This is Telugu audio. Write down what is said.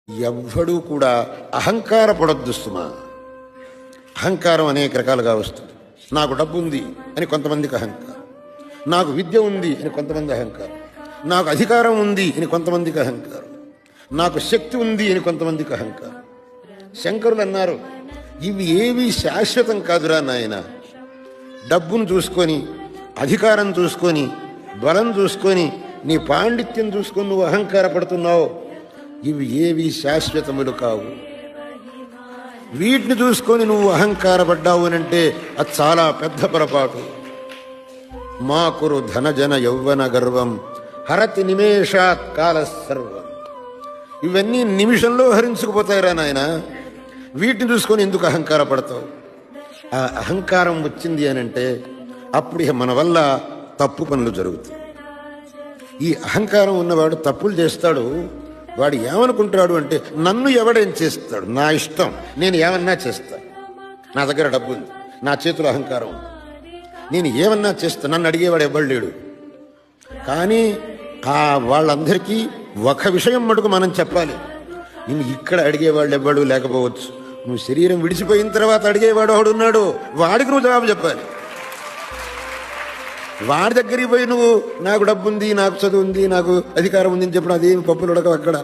ఎవ్వడూ కూడా అహంకారపడొద్దు సుమా. అహంకారం అనేక రకాలుగా వస్తుంది. నాకు డబ్బు ఉంది అని కొంతమందికి అహంకారం, నాకు విద్య ఉంది అని కొంతమంది అహంకారం, నాకు అధికారం ఉంది అని కొంతమందికి అహంకారం, నాకు శక్తి ఉంది అని కొంతమందికి అహంకారం. శంకరులు అన్నారు, ఇవి ఏవి శాశ్వతం కాదురా నాయన. డబ్బును చూసుకొని, అధికారం చూసుకొని, బలం చూసుకొని, నీ పాండిత్యం చూసుకొని నువ్వు అహంకారపడుతున్నావు. ఇవి ఏవి శాశ్వతములు కావు. వీటిని చూసుకొని నువ్వు అహంకారపడ్డావు అనంటే అది చాలా పెద్ద పొరపాటు. మా కురు ధనజన యౌవన గర్వం హరతి నిమేషాత్ కాల సర్వం. ఇవన్నీ నిమిషంలో హరించుకుపోతాయిరా నాయన. వీటిని చూసుకొని ఎందుకు అహంకారపడతావు? ఆ అహంకారం వచ్చింది అనంటే అప్పుడు ఇక మన వల్ల తప్పు పనులు జరుగుతాయి. ఈ అహంకారం ఉన్నవాడు తప్పులు చేస్తాడు. వాడు ఏమనుకుంటాడు అంటే, నన్ను ఎవడేం చేస్తాడు, నా ఇష్టం, నేను ఏమన్నా చేస్తాను, నా దగ్గర డబ్బు ఉంది, నా చేతిలో అహంకారం ఉంది, నేను ఏమన్నా చేస్తాను, నన్ను అడిగేవాడు ఎవ్వడు లేడు. కానీ వాళ్ళందరికీ ఒక విషయం మటుకు మనం చెప్పాలి. నేను ఇక్కడ అడిగేవాళ్ళు ఎవ్వడు లేకపోవచ్చు, నువ్వు శరీరం విడిచిపోయిన తర్వాత అడిగేవాడు ఒకడున్నాడు, వాడికి నువ్వు జవాబు చెప్పాలి. వాడి దగ్గరికి పోయి నువ్వు నాకు డబ్బు ఉంది, నాకు చదువు ఉంది, నాకు అధికారం ఉంది అని చెప్పడం అదేమి పప్పులు ఉడకవు అక్కడ.